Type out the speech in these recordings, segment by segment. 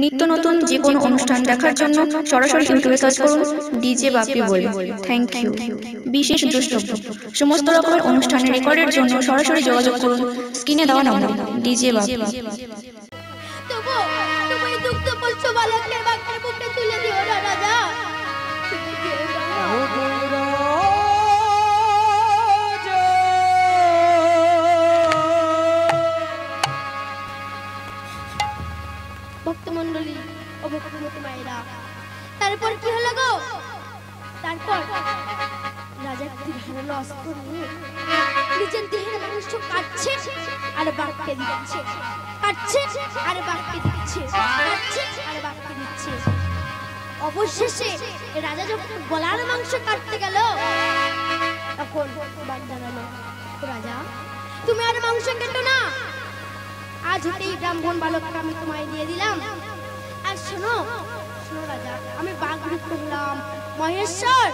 নিত্য নতুন যে কোনো অনুষ্ঠান দেখার জন্য সরাসরি ইউটিউবে সার্চ করুন ডিজে বাপি বলে। Thank you. বিশেষ দ্রষ্টব্য, সমস্ত রকমের অনুষ্ঠানের রেকর্ডের জন্য সরাসরি যোগাযোগ করুন স্ক্রিনে দেওয়া নম্বরে ডিজে বাপি। ভক্তমণ্ডলী ও ভক্তমতী মায়েরা, তারপর কি হলো গো? তারপর রাজা একটি ধারালো অস্ত্র নিয়ে নিজের দেহের মাংস কাটছে আর বাঘকে দিচ্ছে, কাটছে আর বাঘকে দিচ্ছে, কাটছে আর বাঘকে দিচ্ছে। অবশেষে রাজা যখন গলার মাংস কাটতে গেল, তখন বাঘ জানালো, রাজা তুমি আর মাংস কেটো না, আজ হতেই ব্রাহ্মণ বালককে আমি তোমায় দিয়ে দিলাম। আর শোনো শোনো রাজা, আমি বাঘ রূপ করলাম মহেশ্বর,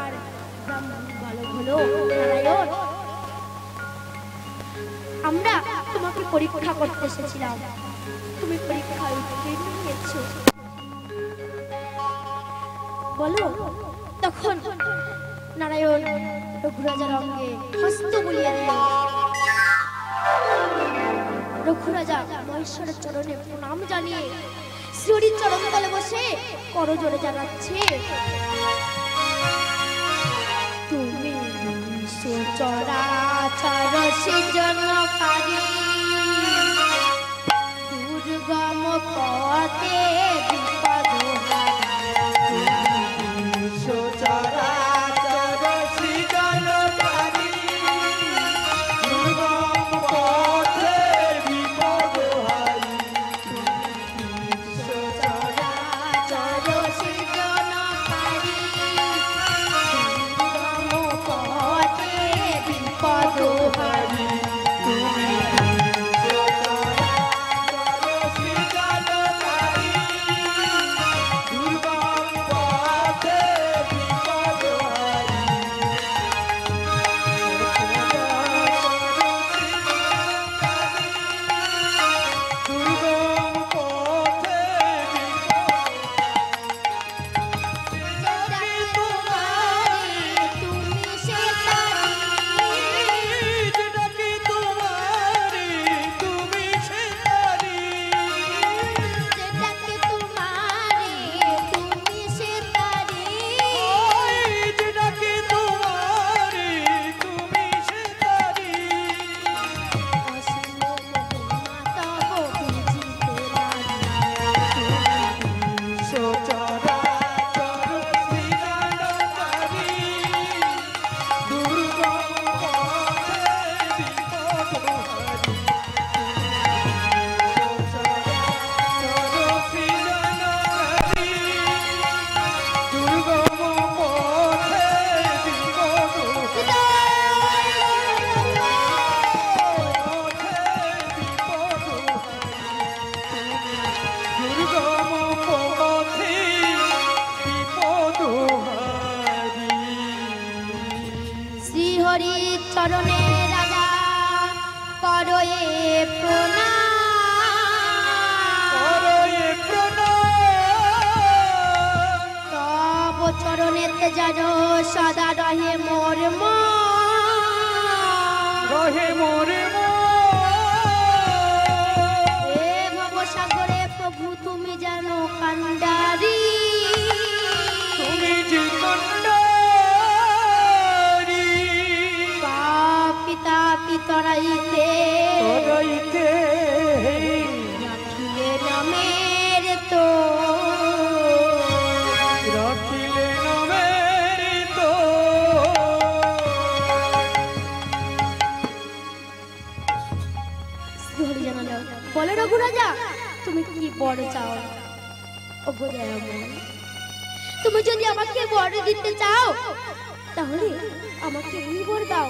আর ব্রাহ্মণ বালক হলো নারায়ণ। আমরা তোমাকে পরীক্ষা করতে এসেছিলাম, তুমি পরীক্ষায় উত্তীর্ণ হয়েছো, বলো। তখন নারায়ণ রঘুরাজার অঙ্গে হস্ত বুলিয়ে দিল। রঘুরাজা মহেশ্বরের চরণে প্রণাম জানিয়ে শ্রীহরির চরণ তলে বসে করজোড়ে জানাচ্ছে, তুমি সচরাচর সৃজনকারী, দুর্গম পথে বিপদ চরণে রাজা করয়ে প্রণাম, তব চরণেতে যেন সদা রহে মোর মন। হে ভবসাগরে প্রভু তুমি যেন কান্ডারি, তুমি যে তরাইতে রাখিলে নামের তো, রাখিলে নামের তো। শ্রীহরি জানালো, বলে রঘুরাজা তুমি কি বর চাও? ও তুমি যদি আমাকে বর দিতে চাও তাহলে আমাকে এই বর দাও,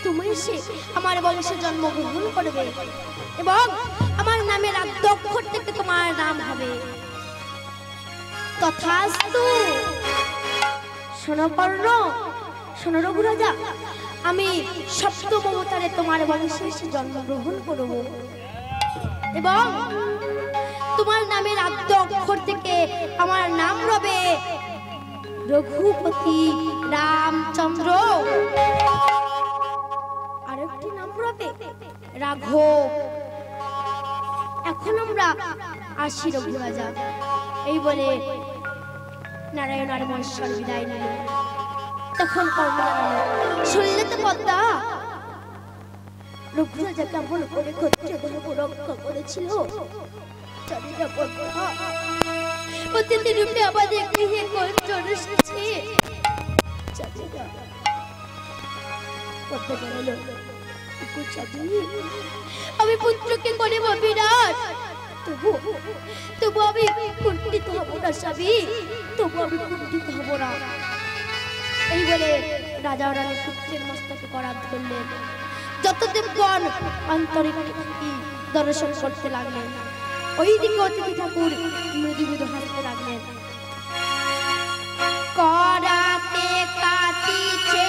তুমি এসে আমার বংশে জন্মগ্রহণ করবে এবং আমার নামের অক্ষর থেকে তোমার নাম হবে তথাস্তু। শোনো কর্ণ, শোনো রঘুরাজা, আমি সপ্তম অবতারে তোমার বংশে এসে জন্মগ্রহণ করব। এবং তোমার নামের আদ্য অক্ষর থেকে আমার নাম রবে রঘুপতি রামচন্দ্র, আরেকটি নাম রবে রাঘব। এখন আমরা আসি রঘুরাজা। এই বলে নারায়ণ আর মহেশ্বর বিদায় নিল। তখন কমলা শুনলে তো পদ্মা, রঘুরাজা কেমন করে ক্ষত্রিয় ধর্ম রক্ষা করেছিল। জানি না পদ্মা, অতিথি রূপে আমাদের গৃহে কঞ্চন এসেছে। জানি না পদ্মা জানালো, আমি পুত্রকে করে বিরাট, তবু আমি কুণ্ঠিত হব না স্বামী, তবু আমি কুণ্ঠিত হব না। এই বলে রাজা রানী পুত্রের মস্তকে করাত করলেন। যত দেবগণ আন্তরিক দর্শন করতে লাগলেন, ওইদিকে অতিথি ঠাকুর মৃদু মৃদু হাসতে লাগলেন। করাতে কাটিছে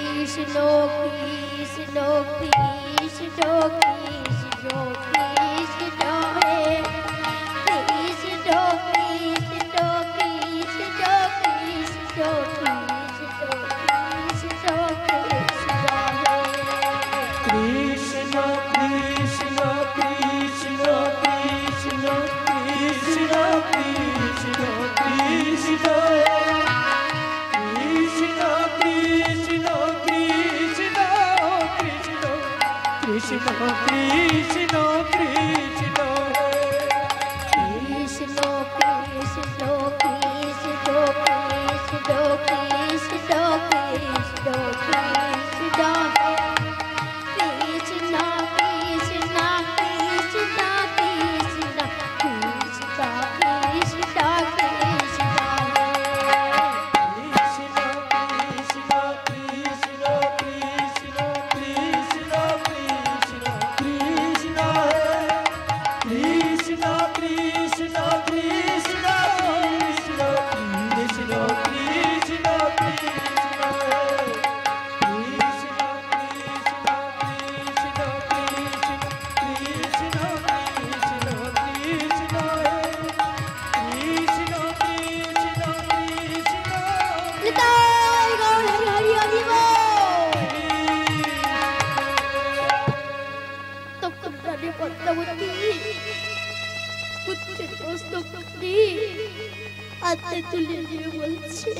কৃষ্ণ কৃষ্ণ কৃষ্ণ কৃষ্ণ কৃষ্ণ কৃষ্ণ কৃষ্ণ কৃষ্ণ কৃষ্ণ কৃষ্ণ কৃষ্ণ হাতে তুলে নিয়ে বলছে,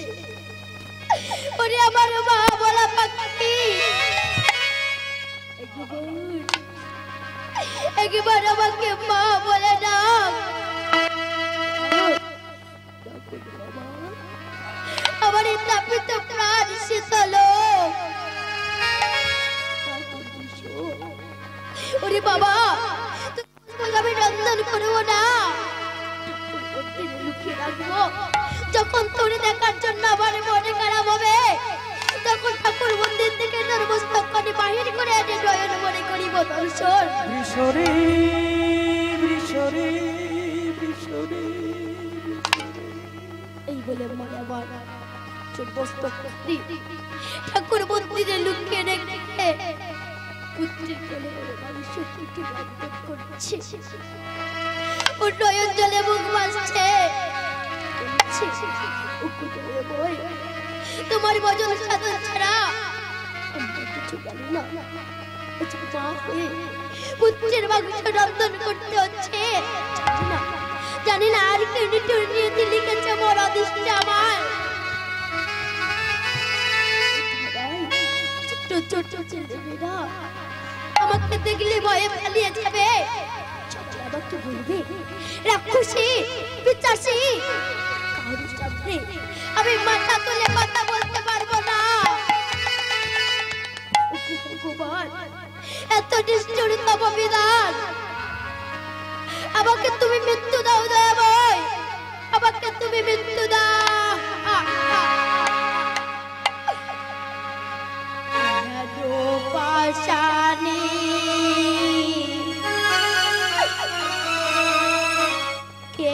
ওরে আমার মা বলা পাখি, একবার আমাকে মা বলে ডাক। আমার এই তাপিত প্রাণ শীতল, ওরে বাবা আমি রন্ধন করবো না, লুকিয়ে রাখবো। যখন তোরে দেখার জন্য আমার মনে খারাপ হবে, তখন ঠাকুর মন্দির থেকে তোর মস্তকখানি বাহির করে এনে নয়ন মনে করিব দর্শন। বৃষরে বৃষরে বৃষরে এই বলে মনে আবার চোর মস্তকখানি ঠাকুর মন্দিরে লুকিয়ে রেখে পুত্রের কোলে মানুষ থেকে রন্ধন করছে। ওর নয়ন জলে মুখ ভাসছে, তোমার বজন সাধন ছাড়া আমরা কিছু জানি না। মা হয়ে পুত্রের মাংস রন্ধন করতে হচ্ছে, জানি না আর কেউ নিয়তি লিখেছে মোর অদৃষ্টে আমার। ছোট ছোট ছেলেমেয়েরা আমাকে দেখলে ভয়ে পালিয়ে যাবে, আমাকে বলবে রাক্ষসী পিশাচী। কারোর সামনে আমি মাথা তুলে কথা বলতে পারবো না। ভগবান এত নিষ্ঠুরতম বিধান, আমাকে তুমি মৃত্যু দাও দয়াময়, আমাকে তুমি মৃত্যু দাও। পাশানি কে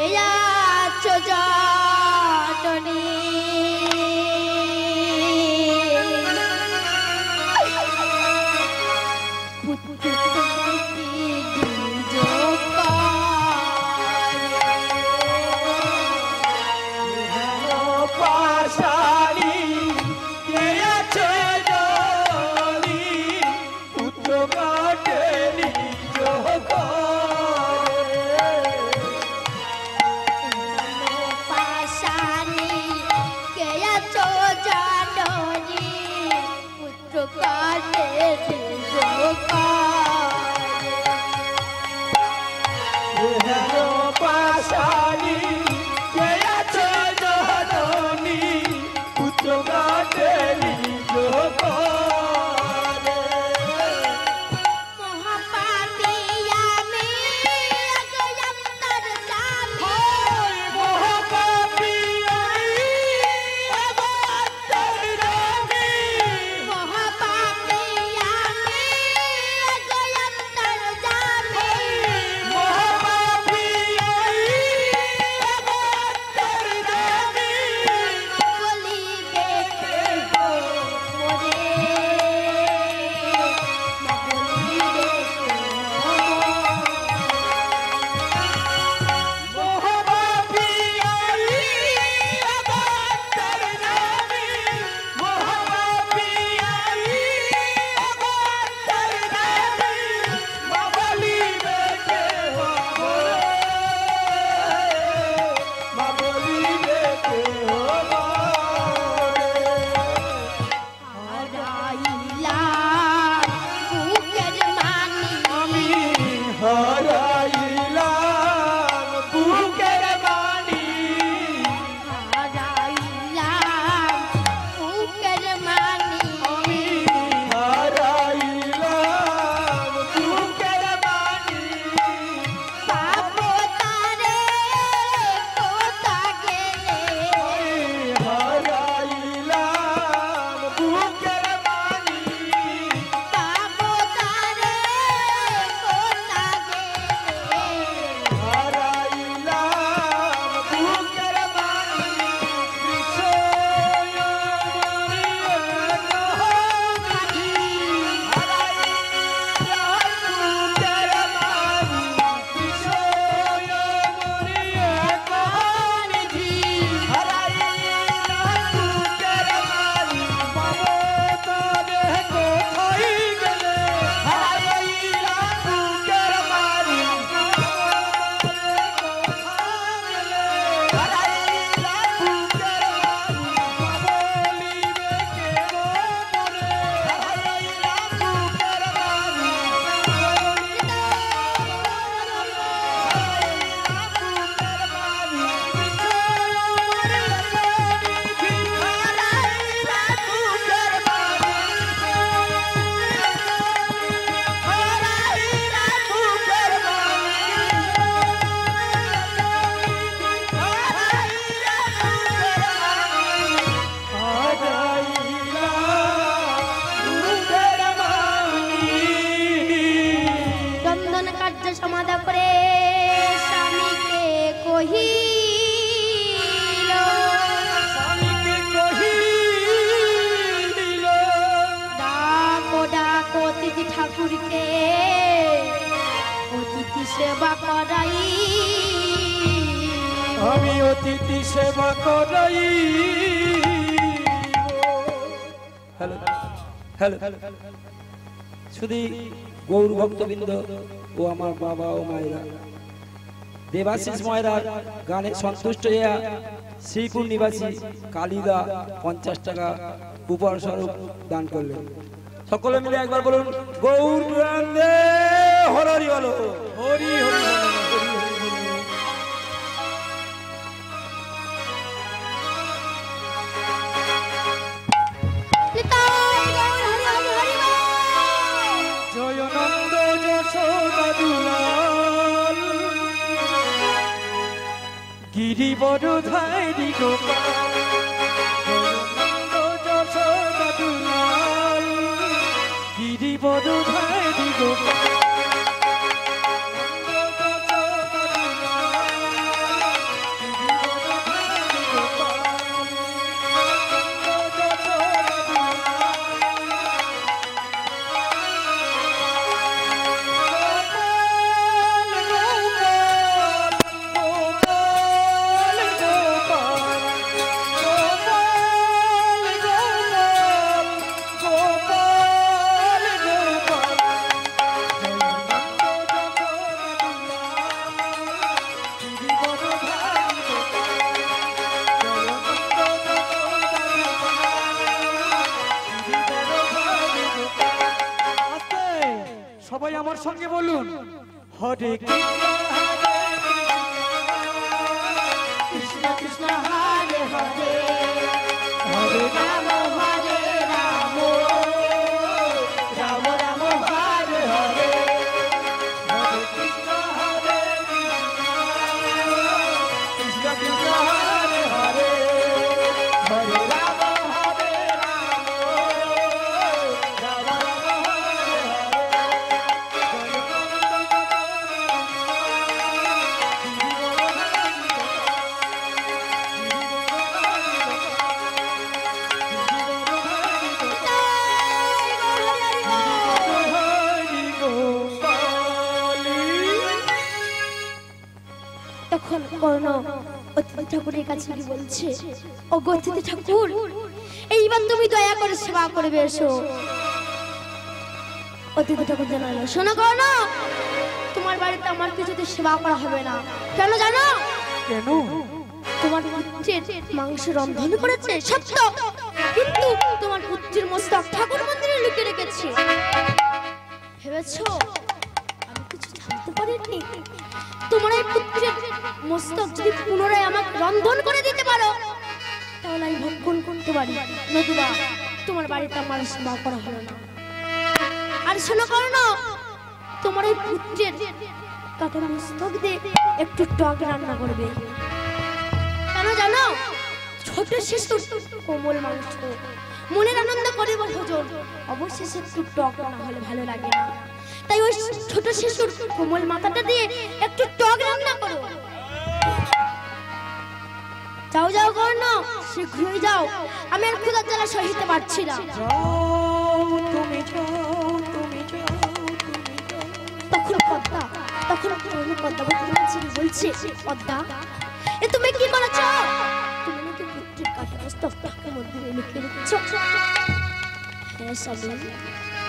আছো জাননি, পুত্র কাটে ঠাকুরকে অতিথি সেবা করাই, আমি অতিথি সেবা করাই। হ্যালো হ্যালো, শুধু গৌর ভক্তবৃন্দ ও আমার বাবা ও মায়েরা দেবাশিস ময়রার গানে সন্তুষ্ট হইয়া শ্রীকুণ্ড নিবাসী কালিদা 50 টাকা উপহার স্বরূপ দান করলেন। সকলে মিলে একবার বলুন গৌর পুরাণে হরি হলো, হরি হরি হরি হরি হরি। জয়নন্দ যশোদা দুলাল গিরিবরধারী গোপাল, জয়নন্দ যশোদা দুলাল গিরিবরধারী গোপাল। সবাই আমার সঙ্গে বলুন হরে কৃষ্ণ কৃষ্ণ হরে হরে, হরে রাম হরে রাম, রাম রাম হরে হরে। হরে কৃষ্ণ হরে কৃষ্ণ, কৃষ্ণ কৃষ্ণ হরে হরে, হরে রাম হরে রাম, রাম রাম হরে হরে। তখন কর্ণ অতিথি ঠাকুরের কাছে কি বলছে, ও গো অতিথি ঠাকুর, এইবার তুমি দয়া করে সেবা করবে এসো। অতিথি ঠাকুর জানালো, শোনো কর্ণ, তোমার বাড়িতে আমার কিছুতে সেবা করা হবে না। কেন জানো? কেন? তোমার পুত্রের মাংস রন্ধন করেছে সত্য, কিন্তু তোমার পুত্রের মস্তক ঠাকুর মন্দিরে লুকিয়ে রেখেছে। ভেবেছো আমি কিছু জানতে পারিনি? তোমার এই পুত্রের মস্তক যদি পুনরায় আমাকে রন্ধন করে দিতে পারো, তাহলে আমি ভক্ষণ করতে পারি, নতুবা তোমার বাড়িতে আমার সেবা করা হলো না। আর শোনো কর্ণ, তোমার এই পুত্রের কাটা মস্তক দিয়ে একটু টক রান্না করবে। কেন জানো? ছোট শিশুর কোমল মাংস, মনের আনন্দ করিব ভোজন, অবশেষে একটু টক না হলে ভালো লাগে না। তাই ওই ছোট শিশুর কোমল মাথাটা দিয়ে একটু টক রান্না করো। যাও যাও কর্ণ, শীঘ্রই যাও, আমি আর ক্ষুধার জ্বালা সহিতে পারছি না। তুমি যাও, তুমি যাও, তুমি যাও। তখন পদ্মা বলছে, পদ্মা এ তুমি কি করেছ? তুমি নাকি পুত্রের কাটা মস্তক ঠাকুর মন্দিরে লুকিয়ে রেখেছ। হ্যাঁ সাবধান,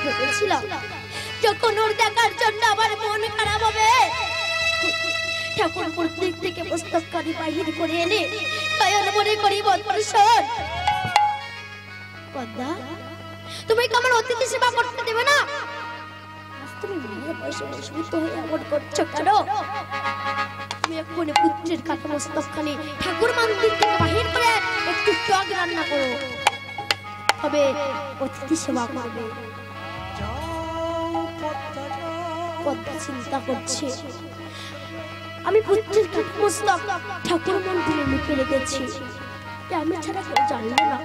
ভেবেছিলাম যখন ওর দেখার জন্য আমার মন খারাপ হবে, ঠাকুর প্রত্যেক থেকে মস্তক কারি বাহির করে এনে দয়াল মনে করি বৎসর। পদ্মা, তুমি কি আমার অতিথি সেবা করতে দেবে না? তুমি মায়ের বয়সে অসুস্থ হয়ে এমন করছো কেন? তুমি এক্ষুনি পুত্রের কাটা মস্তকখানি ঠাকুর মন্দির থেকে বাহির করে একটু টক রান্না করো, তবে অতিথি সেবা করবে। পদ্মা চিন্তা করছে, আমি পুত্রের কাটা মস্তক ঠাকুর মন্দিরে লুকিয়ে রেখেছি, আমি ছাড়া কেউ জানলো না।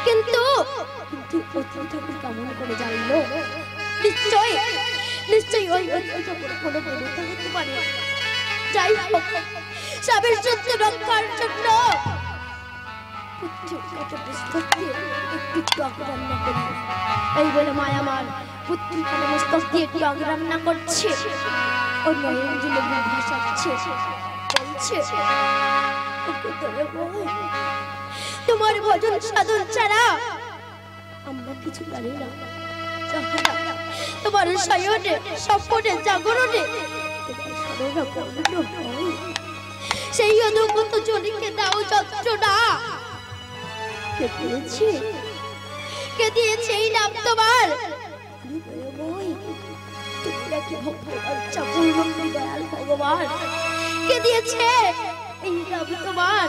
কিন্তু অতিথি ঠাকুর কেমন করে জানলো? নিশ্চয়ই ওই অতিথি ঠাকুর কোনো দেবতা হতে পারে। যাই হোক, স্বামীর সত্য রক্ষার জন্য পুত্রের কাটা মস্তক দিয়ে একটু টক রান্না করি। এই বলে মায়া আমার পুত্রিকা মস্তক দিয়ে টক রান্না করছে, ও নয়ন জলে মুখ ভাসাচ্ছে, বলছে ওগো দয়াময়, তোমার ভজন সাধন ছাড়া আমরা কিছু জানি না। যাহারা তোমার শয়নে স্বপ্নে জাগরণে তোমার শরণাপন্ন হয়, সেই অদম্পত জনিকে দাও যন্ত্রণা। কে দিয়েছে, কে দিয়েছে এই নাম তোমার? তুমি নাকি ভক্তবাঞ্ছা পূর্ণ দয়াল ভগবান, কে দিয়েছে এই নাম তোমার?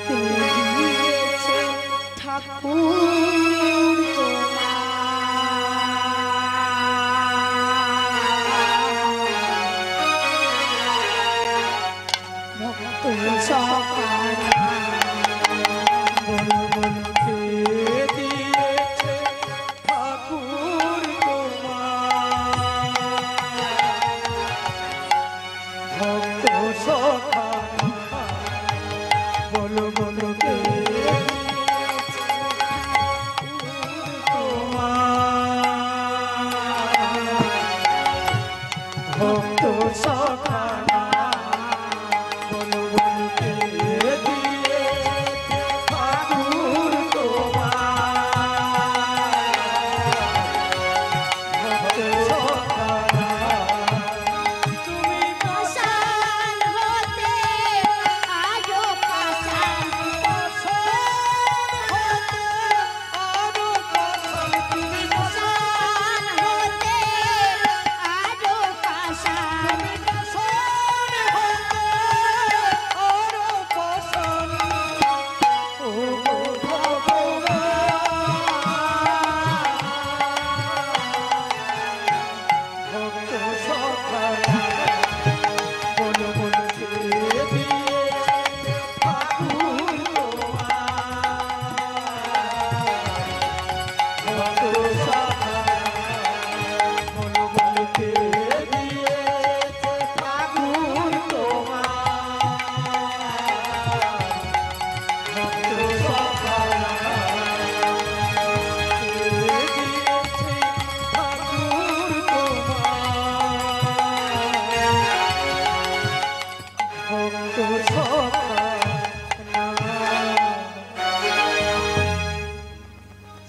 কে দিয়েছে ঠাকুর ভক্ত সকাল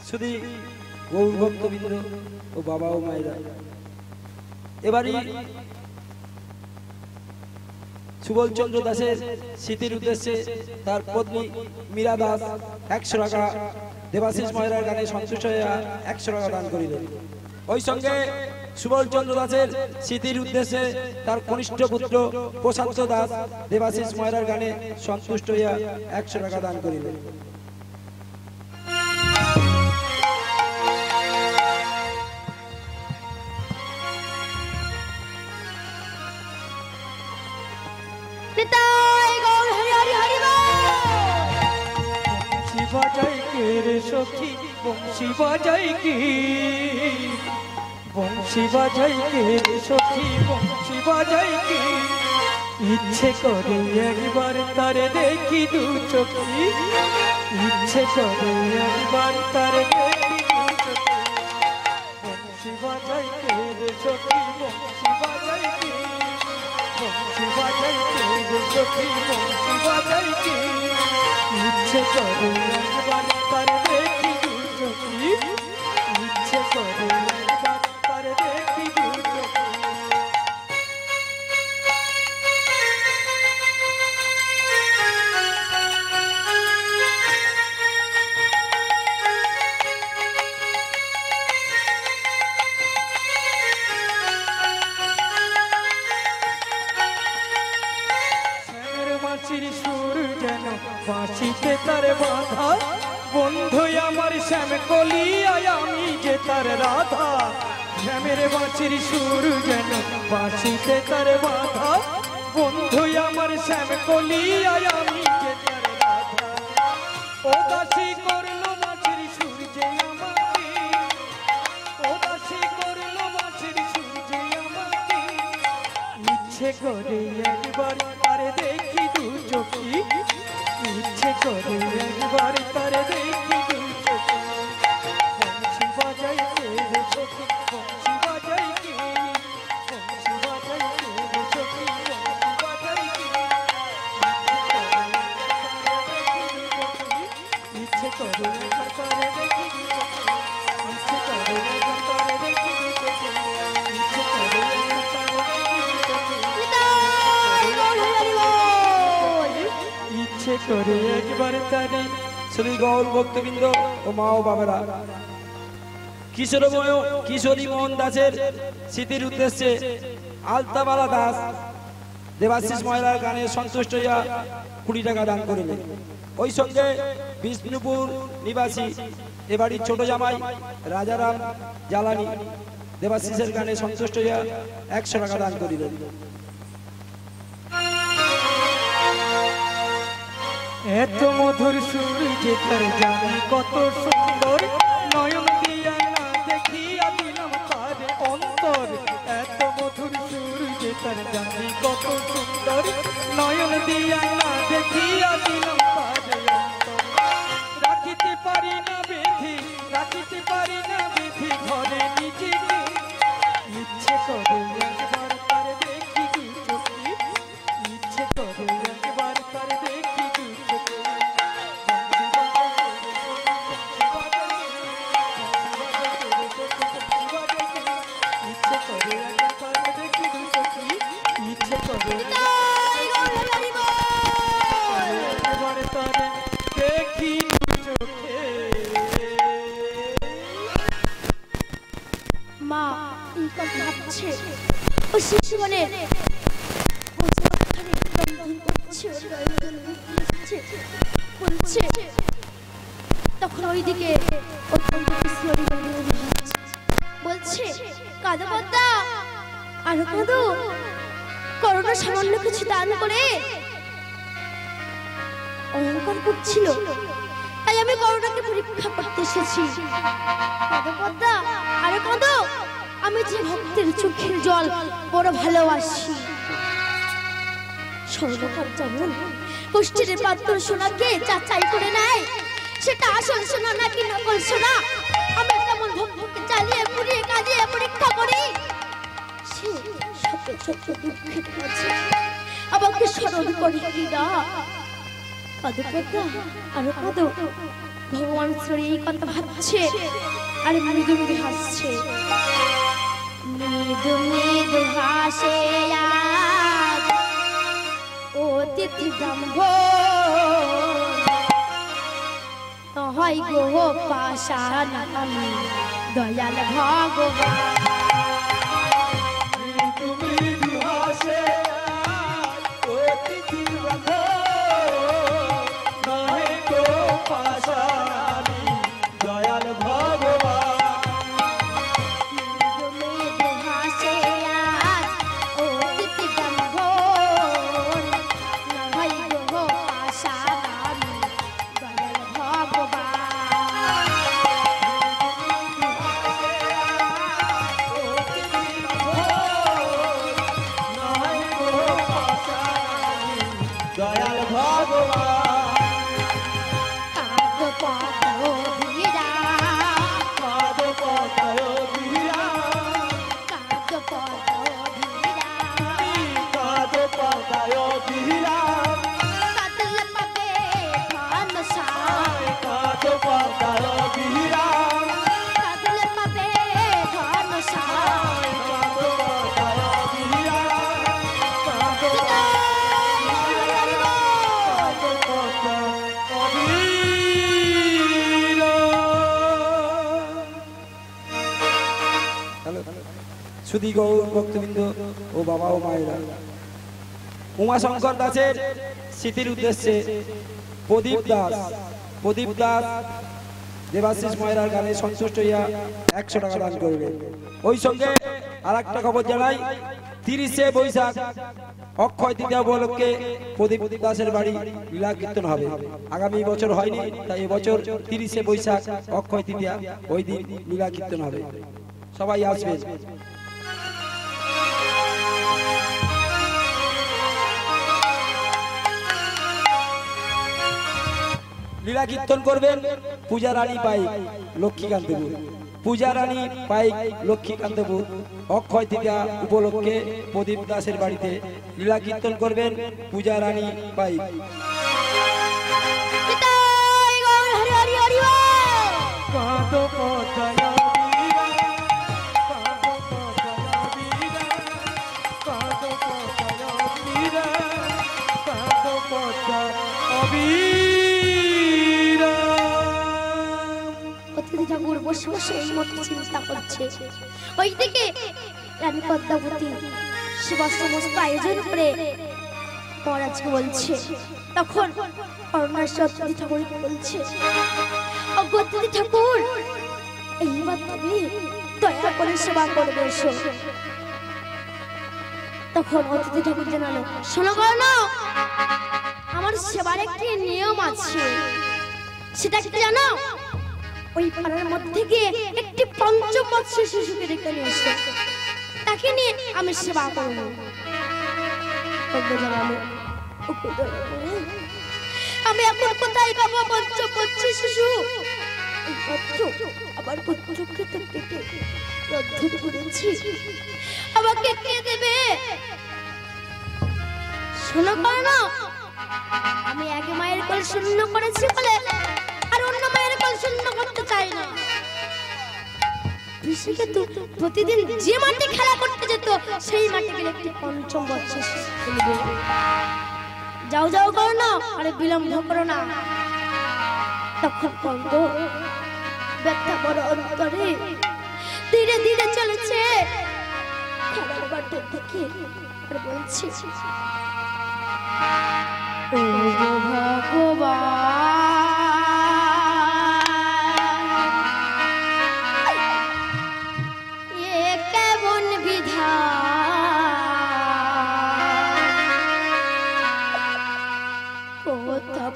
শুধু গৌর ভক্তবৃন্দ ও বাবা ও মায়েরা, এবারই সুবল চন্দ্র দাসের স্মৃতির উদ্দেশ্যে তার পত্নী মীরা দাস 100 টাকা দেবাশিস ময়রার গানে সন্তুষ্ট হয়ে 100 টাকা দান করিলেন। ওই সঙ্গে সুবল চন্দ্র দাসের স্মৃতির উদ্দেশ্যে তার কনিষ্ঠ পুত্র প্রশান্ত দাস দেবাশিস ময়রার গানে সন্তুষ্ট হইয়া 100 টাকা দান করিলেন। সখী বংশী বাজাই কি, বংশী বাজাই কে সখী বংশী বাজাই কি, ইচ্ছে করে একবার তারে দেখি দু চোখি, ইচ্ছে করে একবার তারে দেখি দু চোখি, বংশী বাজাই কে সখী বংশী বাজাই কি, বংশী বাজাই কে সখী বংশী বাজাই কি, ইচ্ছে করে একবার তারে দেখি দু চোখি, ইচ্ছে করে একবার তারে দেখি দু চোখি। বাঁশিতে তার বাধা বন্ধু আমার শ্যাম কলিয়ায় আমি যে তার রাধা, শ্যামের বাঁশির সুর যেন বাঁশিতে তার বাধা বন্ধু আমার শ্যাম কলিয়ায় আমি যে তার রাধা, ও দাসী করলো বাঁশির সুর যে আমাকে, ও দাসী করলো বাঁশির সুর যে আমাকে, ইচ্ছে করে একবার তারে দেখি দু চোখি, ইচ্ছে করে একবার তারে দেখি দু চোখি, বংশী করে একবার তারে শ্রী গৌর ভক্তবৃন্দ ও মা ও বাবারা, কিশোরী মোহন দাসের স্মৃতির উদ্দেশ্যে আলতাবালা দাস দেবাশিস ময়রার গানে সন্তুষ্ট হইয়া 20 টাকা দান করিলেন। ওই সঙ্গে বিষ্ণুপুর নিবাসী এ বাড়ির ছোট জামাই রাজারাম জ্বালানি দেবাশিসের গানে সন্তুষ্ট হইয়া 100 টাকা দান করিলেন। এত মধুর সুর যে তার জানি কত সুন্দর, নয়ন দিয়া না দেখিয়া দিলাম তার অন্তর। এত মধুর সুর যে তার জানি কত সুন্দর, নয়ন দিয়া না দেখিয়া দিলাম তার অন্তর। রাখিতে পারি না বেঁধে, রাখিতে পারি না বেঁধে ঘরে নিজেকে, ইচ্ছে করে একবার তার দেখি দু চোখে, ইচ্ছে করে একবার তার দেখি দু চোখে। ইচ্ছে করে একবার দেখি দু চোখে, ইচ্ছে করে একবার তার দেখি দু চোখে। মা এই কথা ভাবছে ও শিশু মনে বলছে, তখন ওইদিকে বলছে, কাঁদো পদ্মা, আরো কাঁদো, করোনা সামান্য কিছু দান করে অহংকার করছিল, তাই আমি করোনাকে পরীক্ষা করতে এসেছি। কাঁদো পদ্মা, আরো কাঁদো, আমি যে ভক্তের চোখের জল বড় ভালোবাসি। স্বর্ণকার যেমন কষ্টের পাত্র সোনাকে যাচাই করে নেয়, সেটা আসল সোনা নাকি নকল সোনা, আমি তেমন ভক্তকে জ্বালিয়ে পুড়িয়ে কাঁদিয়ে পরীক্ষা করি। সে শত শত দুঃখের মাঝে আমাকে স্মরণ করে কিনা। কাঁদো পদ্মা, আরো কাঁদো। ভগবান শ্রী এই কথা ভাবছে আর মৃদু মৃদু হাসছে। মৃদু মৃদু হাসে আজ অতিথি ব্রহ্ম, হয় গো পাষাণ আমি দয়াল ভগবান। সুধী গৌর ভক্তবৃন্দ ও বাবা ও মায়েরা, উমাশঙ্কর দাসের স্মৃতির উদ্দেশ্যে প্রদীপ দাস দেবাশিস ময়রার গানে সন্তুষ্ট হইয়া 100 টাকা দান করলেন। ওই সঙ্গে আর একটা খবর জানাই, 30শে বৈশাখ অক্ষয় তৃতীয়া উপলক্ষে প্রদীপ দাসের বাড়ি লীলা কীর্তন হবে। আগামী বছর হয়নি, তাই এবছর 30শে বৈশাখ অক্ষয় তৃতীয়া, ওই দিন লীলা কীর্তন হবে, সবাই আসবেন। লীলা কীর্তন করবেন পূজা রানী পাইক লক্ষ্মীকান্তপুর, পূজা রানী পাইক লক্ষ্মীকান্তপুর। অক্ষয় তৃতীয়া উপলক্ষে প্রদীপ দাসের বাড়িতে লীলা কীর্তন করবেন পূজা রানী পাইক। অতিথি ঠাকুর বসে বসে এই মতো চিন্তা করছে। ওইদিকে রানী পদ্মাবতী সেবা সমস্ত আয়োজন করে মহারাজকে বলছে। তখন অরণ্যাশ্রী অতিথি ঠাকুরকে বলছে, অগো অতিথি ঠাকুর, এইবার তুমি দয়া করে সেবা করবে এসো। তখন অতিথি ঠাকুর জানালো, শোনো না, আমার সেবার একটি নিয়ম আছে। সেটা কি জানো? ওই পাড়ার মধ্যে গিয়ে একটি পঞ্চম বৎসর শিশুকে ডেকে নিয়ে এসো, তাকে নিয়ে আমি সেবা করবো। আমি এখন কোথায় পাবো পঞ্চম বৎসর শিশু? আবার পুত্রকে তো পেটে রন্ধন করেছি, আমাকে কে দেবে? শোনো না, আমি এক মায়ের কোল শূন্য করেছি বলে আর অন্য মায়ের কোল শূন্য করতে চাই না। প্রতিদিন যে মাঠে খেলা করতে যেত সেই মাঠে গেলে একটি পঞ্চম বৎসর খেলবে। যাও যাও করো না, আরে বিলম্ব করো না। তখন কন্দ ব্যথা বড় অন্তরে ধীরে ধীরে চলেছে খেলার মাঠের দিকে আর বলছে, ও ভগবান, এ কেমন বিধান, কোথাও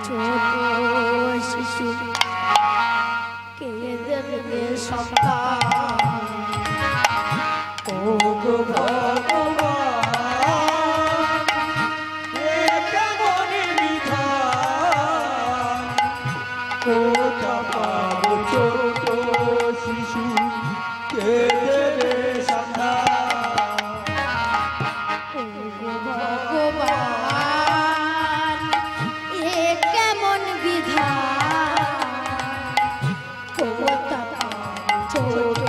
ছোট শিশু কে দেবে সন্তান। ও গো ভগবান, এ কেমন বিধান, কোথা পাবো ছোট শিশু কে দেবে সন্তান। ও গো ভগবান, এ কেমন বিধান, কোথা পাবো ছোট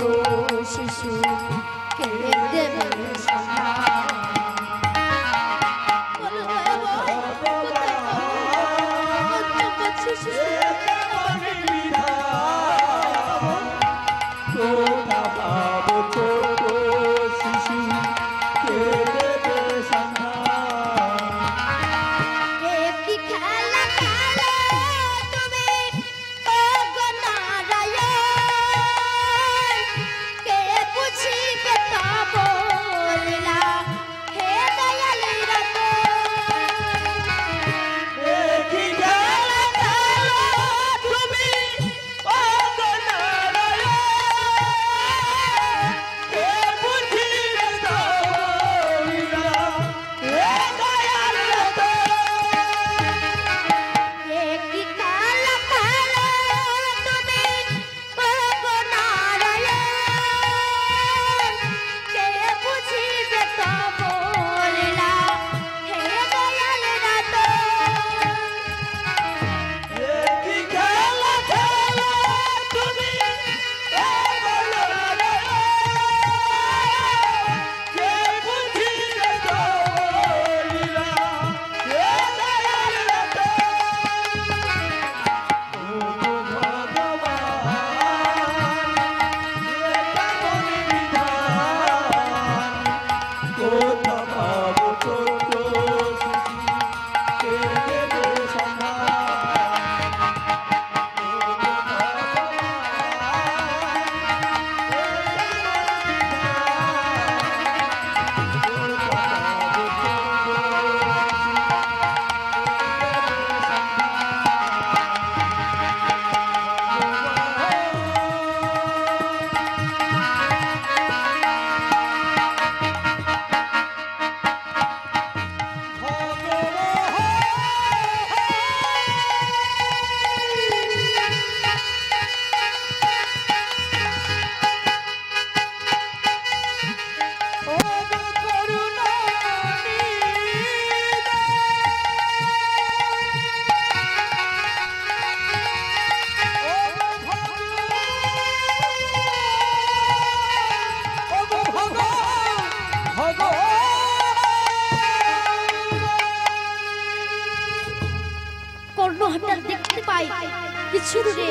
কিছু দূরে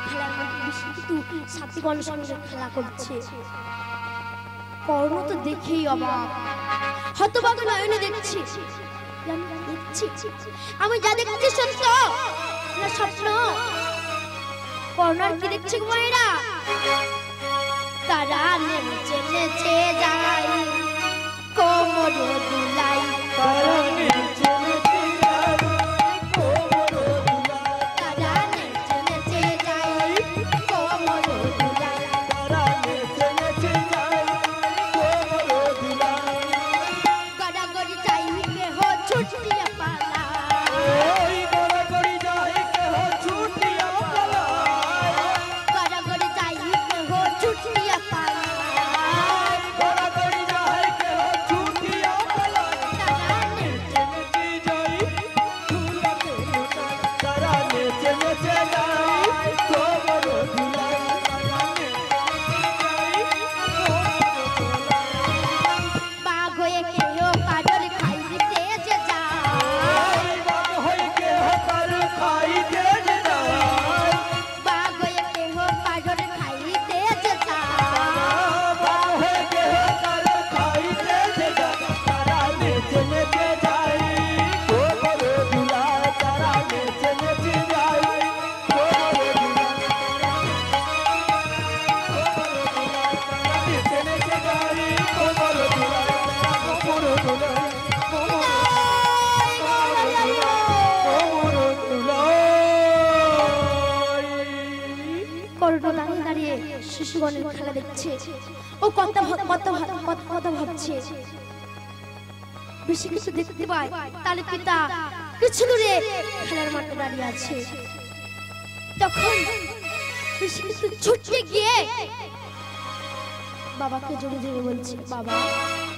খেলার মাঠে বেশি কিন্তু সাথীগণ সঙ্গে খেলা করছে। কর্ণ তো দেখেই অবাক, হতবাক নয়নে দেখছি। আমি যা দেখছি সত্য না স্বপ্ন? কর্ণার কি দেখছি মায়েরা? তারা নেচে নেচে যায় কোমর দুলাই, তারা নেচে নেচে যায় কোমর দুলাই, তারা নেচে নেচে যায় কোমর দুলাই, তারা নেচে নেচে যায় কোমর দুলাই। গড়াগড়ি যাই কেহ ছুটিয়া পালা, ওই গড়াগড়ি যায় কেহ ছুটিয়া পালায়, গড়াগড়ি যাই কেহ ছুটিয়া পালা, গড়াগড়ি যায় কেহ ছুটিয়া পালায়। তারা নেচে নেচে যায় ফুলাতে লোটায়, তারা নেচে নেচে যায় কোমর দুলাই, তারা নেচে নেচে যায় কোমর দুলাই। বাঘ হয়ে কেহ কাজল খাইতে যে যায়, বাঘ হয়ে কেহ কার খাইতে যায়, বাঘ হয়ে কেহ কাজল খাইতে যে যায়, বাঘ হয়ে কেহ কার খাইতে যায়। তারা নেচে নেচে যায় কোমর দুলাই, তারা নেচে নেচে যায় কোমর দুলাই, তারা নেচে নেচে যায় কোমর দুলাই, কোমর দুলাই, কোমর দুলাই। কর্ণ দাঁড়িয়ে দাঁড়িয়ে শিশুগণের খেলা দেখছে। ও কথা ভাবছে। বেশি কিছু দেখতে পায়, তার পিতা কিছু দূরে খেলার মাঠে দাঁড়িয়ে আছে। তখন বেশি কিছু ছুটে গিয়ে বাবাকে জড়িয়ে ধরে বলছে, বাবা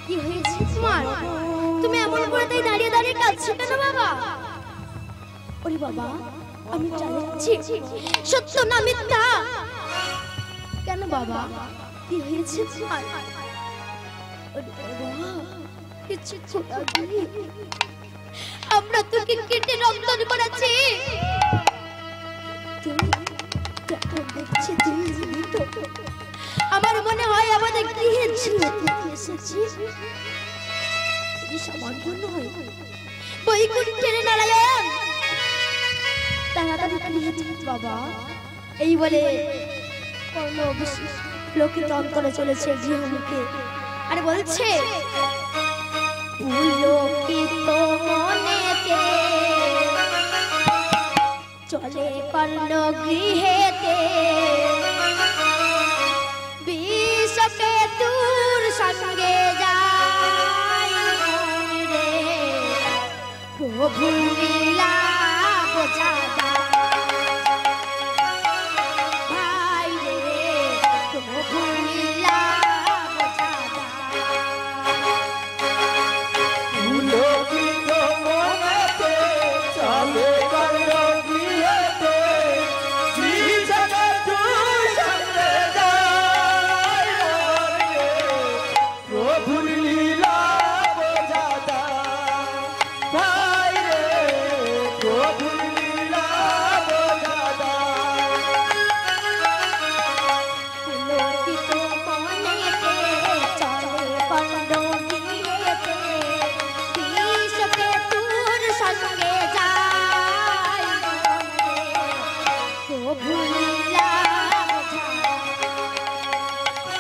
কি হয়েছে তোমার? তুমি এমন করে তাই দাঁড়িয়ে দাঁড়িয়ে কাঁদছো কেন বাবা? ওরে বাবা, আমি জানাচ্ছি সত্য না মিথ্যা। কেন বাবা, কি হয়েছে তোমার? ওরে বাবা, কিছু লাগেনি। আমরা তোকে কেটে রক্তদান করেছি, তুমি যখন দেখছি তুই জীবিত, আমার মনে হয় আমাদের গৃহে ছিল এসেছিস যদি সামান্য নয় বৈকুণ্ঠের নারায়ণ তাড়াতাড়ি গৃহে চল বাবা। এই বলে কর্ণ লোকিত অন্তরে চলেছে গৃহমুখে, আর বলছে পুলকিত মনেতে চলে কর্ণ গৃহেতে, বিষকে দূর সঙ্গে যায় রে, প্রভু লীলা বোঝা ভাই রে, প্রভু লীলা বোঝা পুলকিত মনেতে চলে কর্ণ গৃহেতে, বিষকে দূর সঙ্গে যায় রে, প্রভুর লীলা বোঝা যায় ভাই রে, প্রভুর লীলা বোঝা যায়। পুলকিত মনেতে চলে কর্ণ গৃহেতে, বিষকে দূর সঙ্গে যায় প্রভু লীলা বোঝা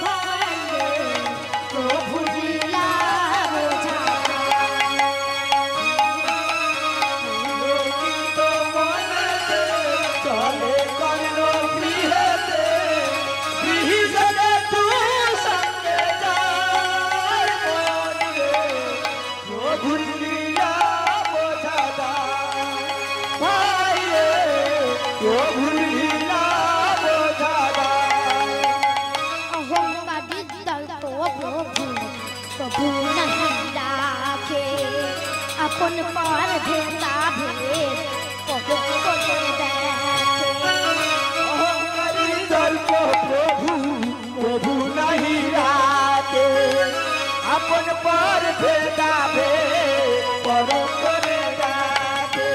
ভাই রে, প্রভু লীলা বোঝা। পুলকিত মনেতে চলে কর্ণ গৃহেতে, বিষকে দূর সঙ্গে যায় মন রে, প্রভুর লীলা বোঝা যায় ভাই রে, প্রভুর লীলা বোঝা যায়। অহংকারী দল তো প্রভু প্রভু নাহি রাখে, আপন পর ভেদা ভেদ কবর করে দেখে। অহংকারী দল্প প্রভু প্রভু নাহি রাখে, আপন পর ভেদা ভেদ পর করে ডাকে।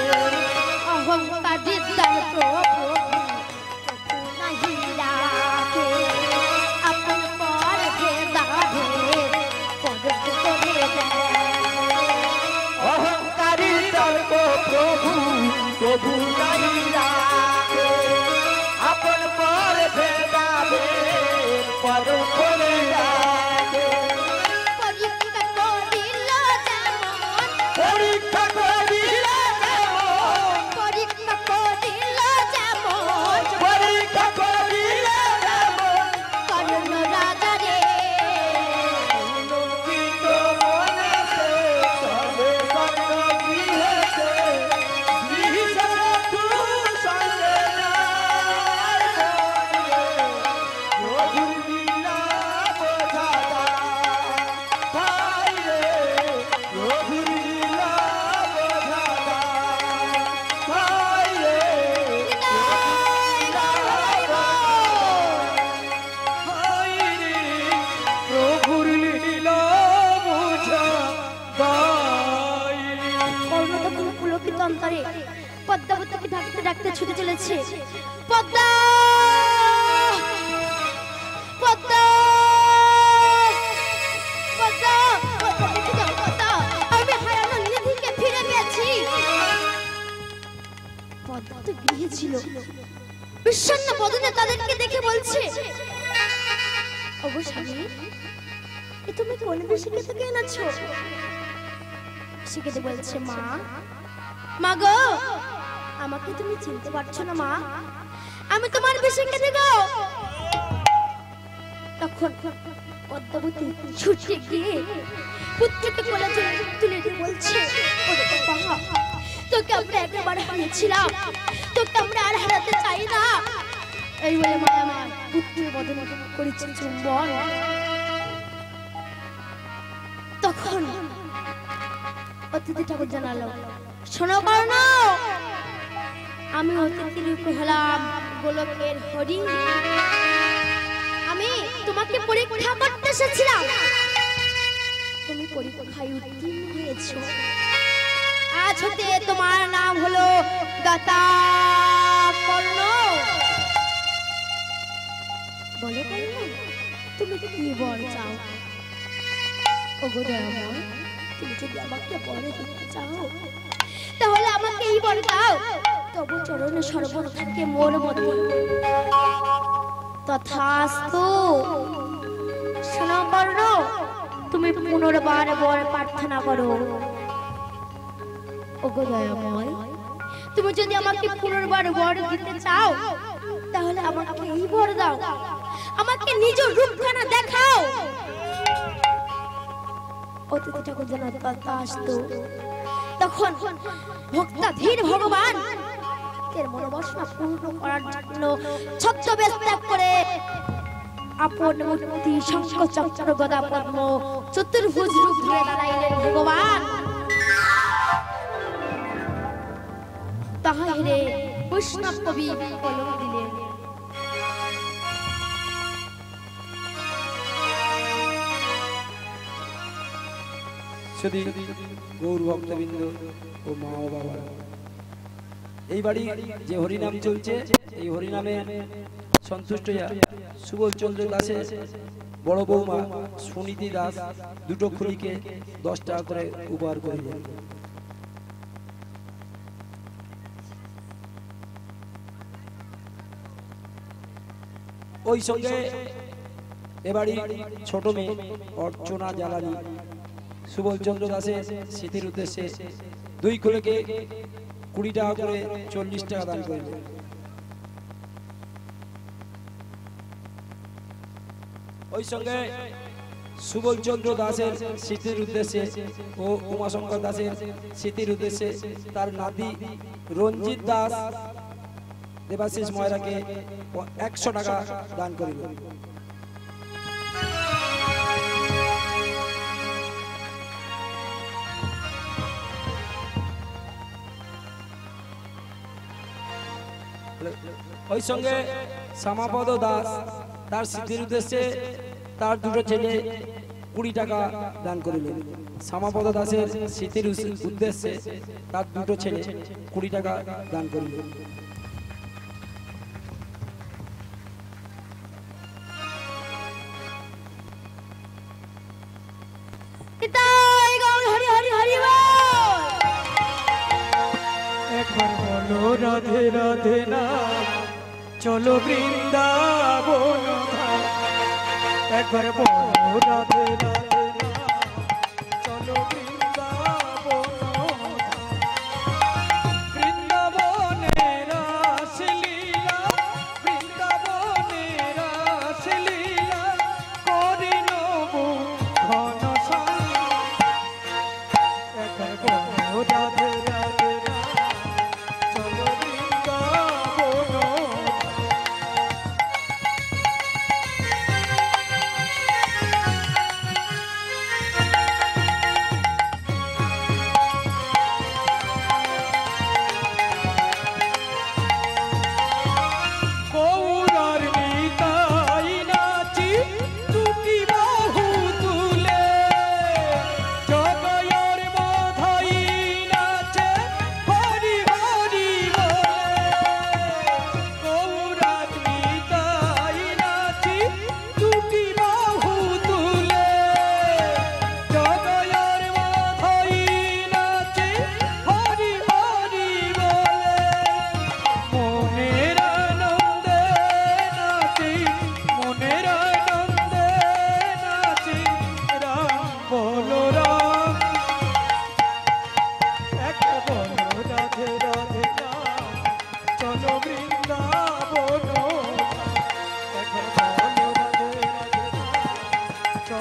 অহংকারী দল প্রভু ডাকতে ছুটে চলেছে, পদ্মা পদ্মা পদ্মা পদ্মা, আমি হারানো নিধিকে ফিরে পেয়েছি। পদ্মা তো গৃহে ছিল, বিষণ্ণ বদনে তাদেরকে দেখে বলছে, ওগো স্বামী, এ তুমি কোন বেশিকে থেকে এনেছো? শিখেতে বলছে, মা মা গো, আমাকে তুমি চিনতে পারছো না মা? আমি তোমার বেশিকে দেব। তখন পদ্মাবতী ছুটে গিয়ে পুত্রকে কোলে তুলে দিয়ে বলছে, ওরে বাবা, তোকে আমরা একবার হারিয়েছিলাম, তোকে আমরা আর হারাতে চাই না। এই বলে মা আমার পুত্রের বদন করেছে চুম্বন। তখন অতিথি ঠাকুর জানালো, শোনো কর্ণ, আমি অতিথি রূপে হলাম গোলকের হরি। আমি তোমাকে পরীক্ষা করতে এসেছিলাম, তুমি পরীক্ষায় উত্তীর্ণ হয়েছো। আজ হতে তোমার নাম হলো দাতা কর্ণ। বলো কর্ণ, তুমি কি বর চাও? ওগো দয়াময়, তুমি যদি আমাকে বরে দিতে চাও, তাহলে আমাকে এই বর দাও। তবু চরণে সর্বদা থাকে মোর মতি। তথাস্তু। শোনো কর্ণ, তুমি পুনর্বার বর প্রার্থনা করো। ওগো দয়াময়, তুমি যদি আমাকে পুনর্বার বর দিতে চাও, তাহলে আমাকে এই বর দাও, আমাকে নিজ রূপখানা দেখাও। অতিথি ঠাকুর জানাতো, তথাস্তু। তখন ভক্তাধীর ভগবান এর মনোবাসনা পূর্ণ করার জন্য ছদ্মবেশ ত্যাগ করে আপন মূর্তি শঙ্খ চক্র গদা পদ্ম চতুর্ভুজ রূপ ধরে দাঁড়াইলেন ভগবান। তাহা হেরে বৈষ্ণব কবি কলম দিলেন। শুধু গৌর ভক্তবৃন্দ ও মা ও বাবা, এই বাড়ি যে হরিনাম চলছে, এই হরিনামে সন্তুষ্ট হইয়া সুবল চন্দ্র দাসের বড় বৌমা সুনীতি দাস দুটো খুলিকে 10 টাকা করে উপহার করিলেন। ওই সঙ্গে এবাড়ি ছোট মেয়ে অর্চনা জ্বালানি সুবল চন্দ্র দাসের স্মৃতির উদ্দেশ্যে 2 খুলিকে 20 টাকা করে 40 টাকা দান করিলেন। ওই সঙ্গে সুবল চন্দ্র দাসের স্মৃতির উদ্দেশ্যে ও উমাশঙ্কর দাসের স্মৃতির উদ্দেশ্যে তার নাতি রঞ্জিত দাস দেবাশিস ময়রাকে 100 টাকা দান করিলেন। ওই সঙ্গে শ্যামাপদ দাস তার স্মৃতির উদ্দেশ্যে তার দুটো ছেলে 20 টাকা দান করিলেন। শ্যামাপদ দাসের স্মৃতির উদ্দেশ্যে তার দুটো ছেলে 20 টাকা দান করিলেন। একবার বলো রাধে রাধে না, চলো বৃন্দাবন ধাম। একবার বলো রাধে রাধে না, চলো বৃন্দাবন ধাম। বৃন্দাবনের রাসলীলা, বৃন্দাবনের রাসলীলা করি নবু ঘন শ্যাম। একবার বলো রাধে রাধে না, চলো বৃন্দাবন ধাম।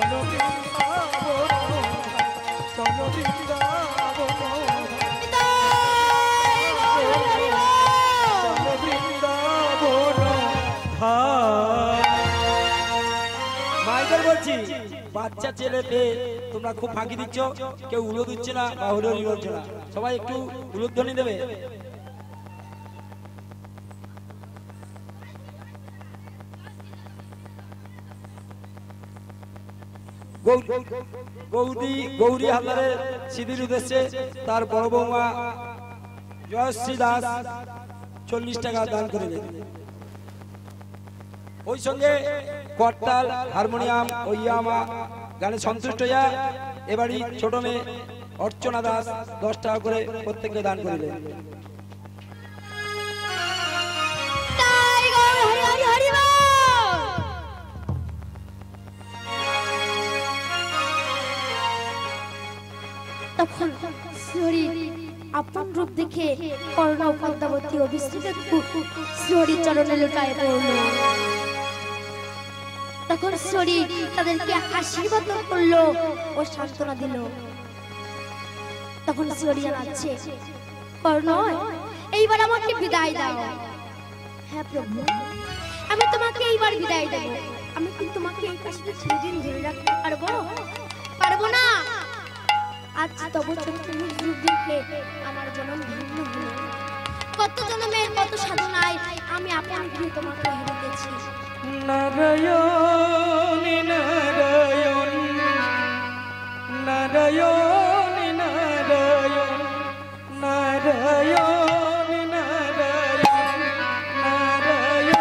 চলো বৃন্দাবন চলো বৃন্দাবন চলো বৃন্দাবন মাইকেল বলছি, বাচ্চা ছেলে পেয়ে তোমরা খুব ফাঁকি দিচ্ছ, কেউ উলো দিচ্ছে না বা হলো হচ্ছে না, সবাই একটু উলুধ্বনি দেবে। গৌরী হালদারের স্মৃতির উদ্দেশ্যে তার বড় বৌমা জয়শ্রী দাস 40 টাকা দান করে দেন। ওই সঙ্গে করতাল, হারমোনিয়াম ও ইয়ামা গানে সন্তুষ্ট হইয়া এবারই ছোট মেয়ে অর্চনা দাস 10 টাকা করে প্রত্যেককে দান করিলেন। তখন শ্রী আপন রূপ দেখে কর্ণ পদ্মাবতী ও শ্রী চরণে লুটায় পড়ল। তখন শ্রী তাদেরকে আশীর্বাদ করলো ও সান্ত্বনা দিল। তখন শ্রী জানাচ্ছে, কর্ণ এইবার আমাকে বিদায় দাও। হ্যাঁ প্রভু, আমি তোমাকে এইবার বিদায় দেব। আমি কি তোমাকে এই কাছে চিরদিন ধরে রাখতে পারবো না। আজ তব চতুর্ভুজ রূপ দেখে আমার জন্ম ধন্য হলো। কত জন্মের কত সাধনায় আমি আপন গৃহে তোমাকে হেরেছি। নারায়ণ নারায়ণ নারায়ণ নারায়ণ নারায়ণ নারায়ণ নারায়ণ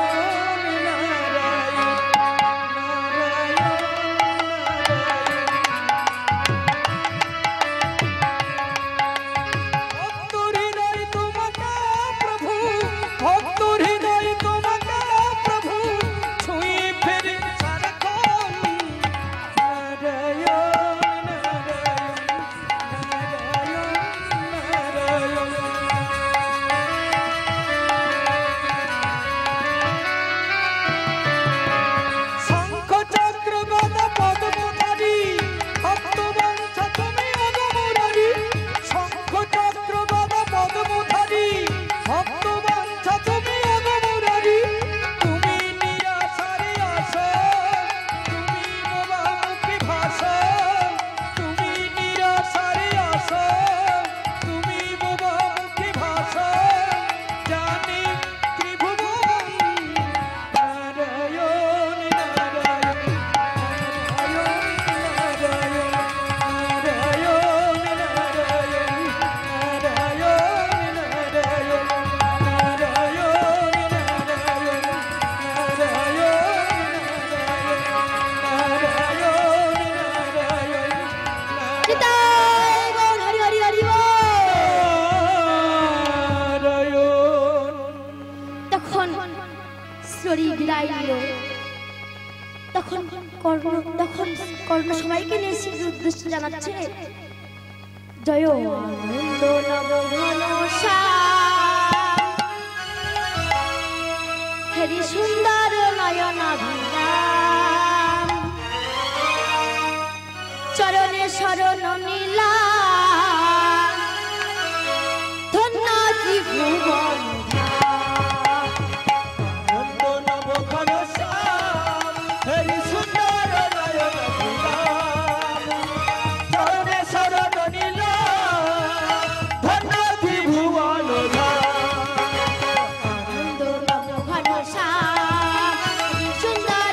তখন কর্ণ সবাইকে নিয়ে শ্রীর উদ্দেশ্যে জানাচ্ছে, জয় আনন্দ নব ঘনশ্যাম, হেরি সুন্দর নয়নাভিরাম, চরণে শরণ নীলা, ধন্য ত্রিভুবন সুন্দর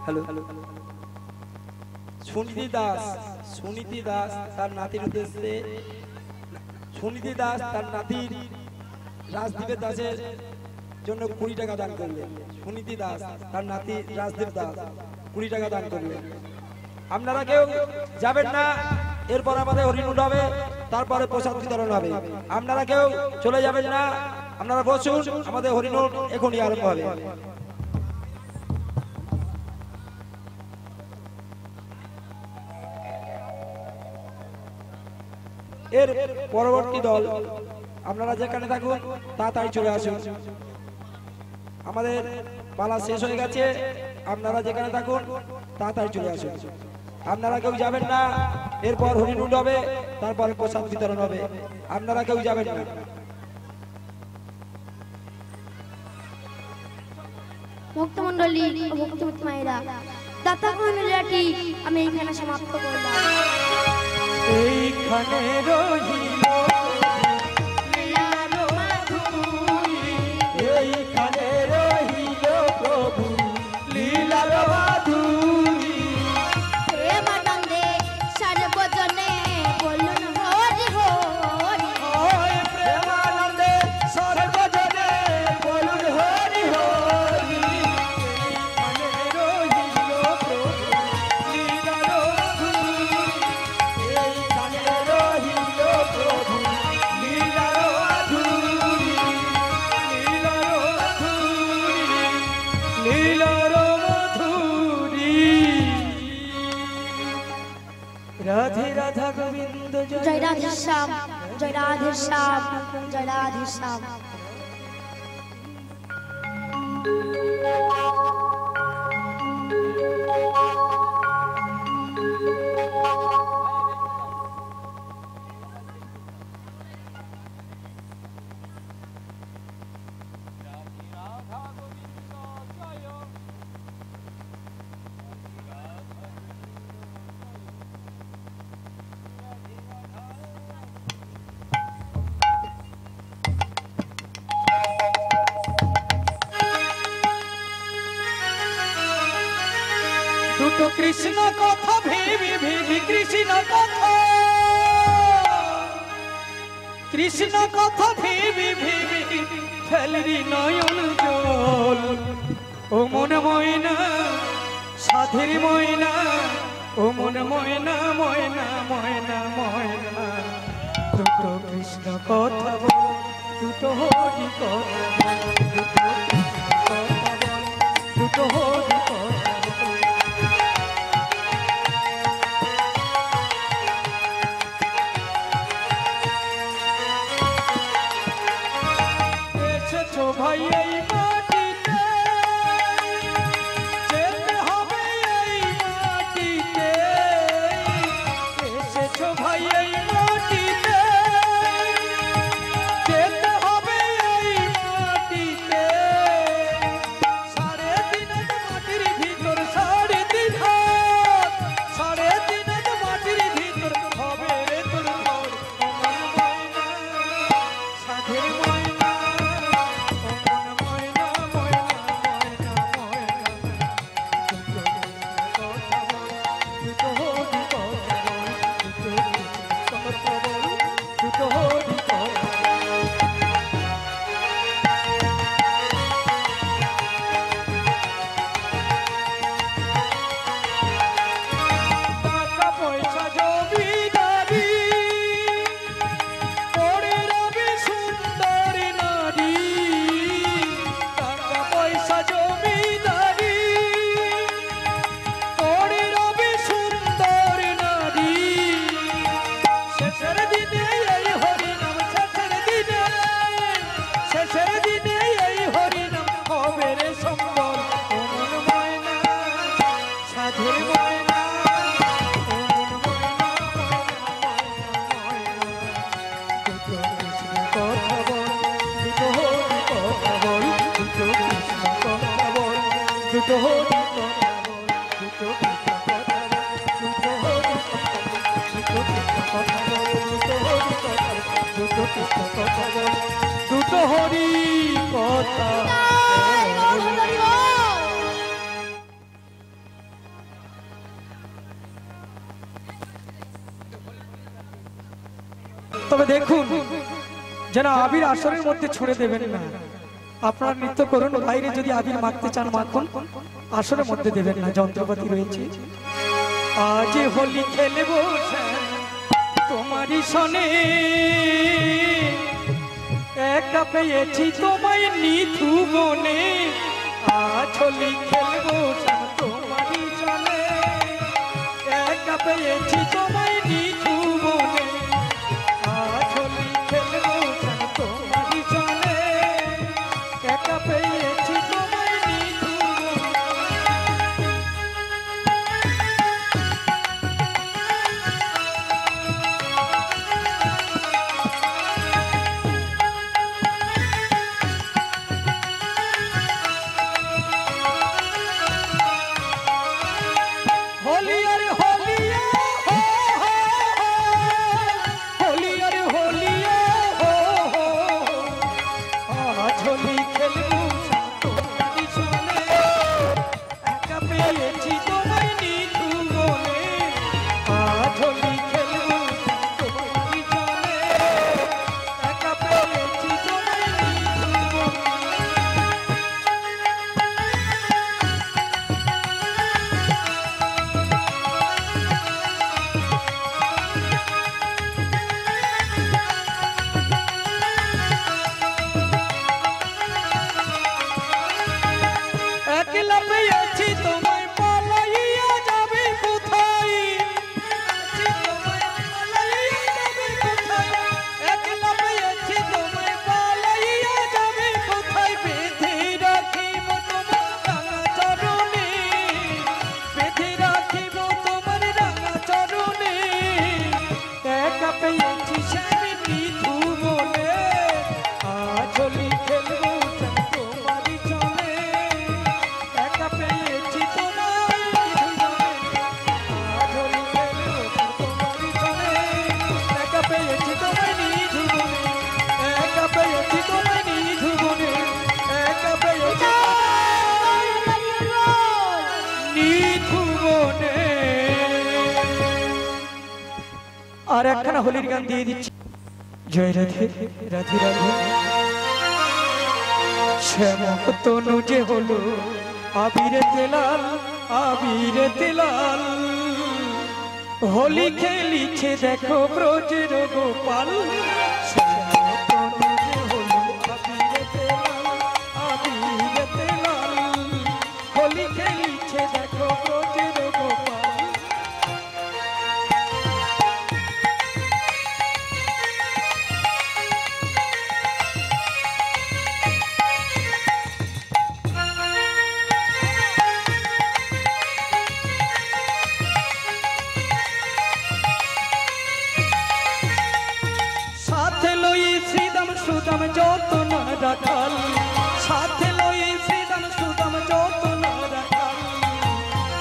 হ্যালো সুনীতি দাস তার নাতির উদ্দেশ্যে সুনীতি দাস তার নাতির রাজদীপের দাসের জন্য 20 টাকা দান করলেন। সুনীতি দাস তার নাতি রাজদীপ দাস 20 টাকা দান করলেন। আপনারা কেউ যাবেন না, এরপর আমাদের হরিণুট হবে, তারপরে প্রসাদ বিতরণ হবে। আপনারা কেউ চলে যাবেন না, আপনারা বসুন, আমাদের হরিণুট এখনই আরম্ভ হবে। এর পরবর্তী দল আপনারা যেখানে থাকুন তাড়াতাড়ি চলে আসুন, আমাদের পালা শেষ হয়ে গেছে। আপনারা যেখানে থাকুন তাড়াতাড়ি চলে আসুন। আপনারা কেউ যাবেন না, এরপর হরিণুট হবে, তারপর প্রসাদ বিতরণ হবে। আপনারা কেউ যাবেন না। ভক্তমণ্ডলী ও ভক্তমতী মায়েরা, দাতা গ্রহণের আমি এইখানে সমাপ্ত করলাম। এইখানে রহিল লীলার মাধুরী, এইখানে রহিল প্রভু লীলার মাধুরী। প্রেমানন্দে সর্বজনে বলুন হরি হরি। প্রেমানন্দে সর্বজনে বলুন হরি হরি। এইখানে রহিল প্রভু লীলার মাধুরী, এইখানে রহিল প্রভু লীলার মাধুরী, লীলার মাধুরী, লীলার মাধুরী। রাধে রাধা গোবিন্দ জয় রাধে শ্যাম, জয় রাধে শ্যাম, জয় রাধে শ্যাম। দুটো কৃষ্ণ কথা ভেবে ভেবে কৃষ্ণ কথা, কৃষ্ণ কথা ভেবে ভেবে ফেলরি নয়ন জল। ও মন ময়না সাধের ময়না, ও মন ময়না ময়না ময়না ময়না। দুটো কৃষ্ণ কথা বল, দুটো হরি কথা বল, দুটো কৃষ্ণ কথা বল, দুটো হরি কথা বল। ভাই এই মাটিতে যেতে হবে, এই মাটিতে এসেছো ভাই, এই মাটিতে যেতে হবে, এই মাটিতে। সাড়ে তিন মাটির ভিতর, সাড়ে তিন হাত, সাড়ে তিন মাটির ভিতর হবে রে তোর ঘর। মন ময়না সাধের ময়না, দুটো হরি কথা বল, দুটো কৃষ্ণ কথা বল, দুটো হরি কথা বল, দুটো হরি কথা বল, দুটো কৃষ্ণ কথা বল, দুটো হরি কথা বল। তবে দেখুন যেন আবির আসরের মধ্যে ছুড়ে দেবেন না। আপনারা নৃত্য করুন, বাইরে যদি আবির মাখতে চান মাখুন, আসরের মধ্যে দেবেন না, যন্ত্রপাতি রয়েছে। আজ হোলি খেলবো তোমারই সনে, একা পেয়েছি তোমায় নিথু মনে। আজ হোলি খেলবো তোমারই সনে, একা পেয়েছি তোমায় নিথু মনে। আজ হোলি খেলবো তোমারই সনে, একা পেয়েছি তোমায় নিথু মনে। होली अरे होलिया हो हो होली अरे होलिया हो हो आज होली खेलबो তোমারই সনে, একা পেয়েছি তোমায় নিথু মনে। আজ হোলি খেলবো তোমারই সনে, একা পেয়েছি তোমায় নিথু মনে। একলা পেয়েছি তোমায় পালাইয়া যাবে কোথায়, তোমায় পালাইয়া যাবে কোথায়। একলা পেয়েছি তোমায় পালাইয়া যাবে কোথায়। বেঁধে রাখিব তোমার রাঙা চরণে, বেঁধে রাখিব তোমার রাঙা চরণে। একা পেয়েছি স্বামী নিথু মনে, আজ হোলি খেলবো তোমারই সনে, একা পেয়েছি তোমায় নিথু মনে। আজ হোলি খেলবো তোমারই সনে, একা পেয়েছি তোমায় নিথু মনে। একা পেয়েছি তোমায় নিথু মনে, একা পেয়েছি নিথু মনে। আর একখানা হোলির গান দিয়ে দিচ্ছি। জয় রাধে রাধে রাধে শ্যামক তনু যে হলো আবিরে তেলাল, আবিরে তেলাল। হোলি খেলিছে দেখো ব্রজের গোপাল। শ্যামক তনু যে হলো আবিরে তেলাল, আবিরে তেলাল। হোলি খেলিছে দেখো ব্রজের গোপাল। সাথে লই শ্রীদাম সুদাম যত না রাখাল, সাথে লই শ্রীদাম সুদাম যত না রাখাল।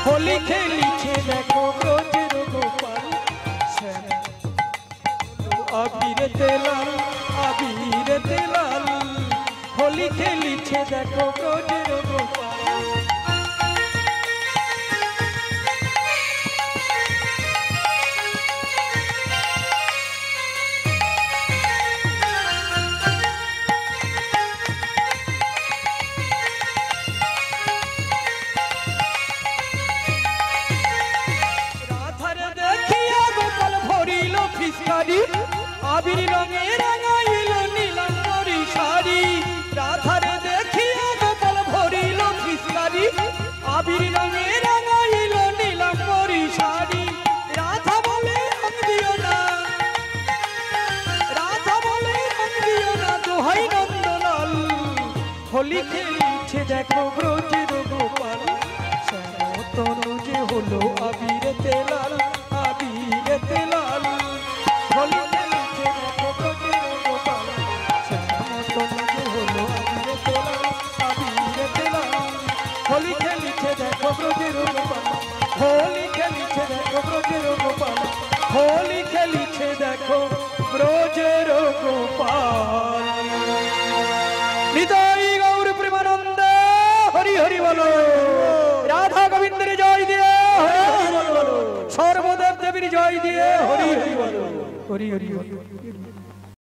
হোলি খেলিছে দেখো ব্রজের গোপাল। আবিরে তেলাল, আবিরে তেলাল। হোলি খেলিছে দেখো ব্রজের গোপাল। রাধারে দেখিয়া গোপাল ভরিল ফিসকারি, আবির রঙে রাঙাইল নীলাম্বরী শাড়ি। রাধারে দেখিয়া গোপাল ভরিল ফিসকারি, আবির রঙে রাঙাইল নীলাম্বরী শাড়ি। রাধা বলে রং দিও না, রাধা বলে রং দিও না দোহাই নন্দলাল। হোলি খেলিছে দেখো ব্রজের গোপাল। শ্যামতনু যে হলো আবিরে তেলাল, আবিরে তেলাল। হোলি খেলিছে দেখো ব্রজের গোপাল। শ্যামতনু যে হলো আবিরে তেলাল, আবিরে তেলাল। হোলি খেলিছে দেখো ব্রজের গোপাল। হোলি খেলিছে দেখো ব্রজের গোপাল। হোলি খেলিছে দেখো ব্রজের গোপাল। নিতাই গৌর প্রেমানন্দে হরি হরি বলো। রাধা গোবিন্দের জয় দিয়ে হরি হরি বলো। সর্বদেব দেবীর জয় দিয়ে হরি হরি বলো। হরি হরি বলো।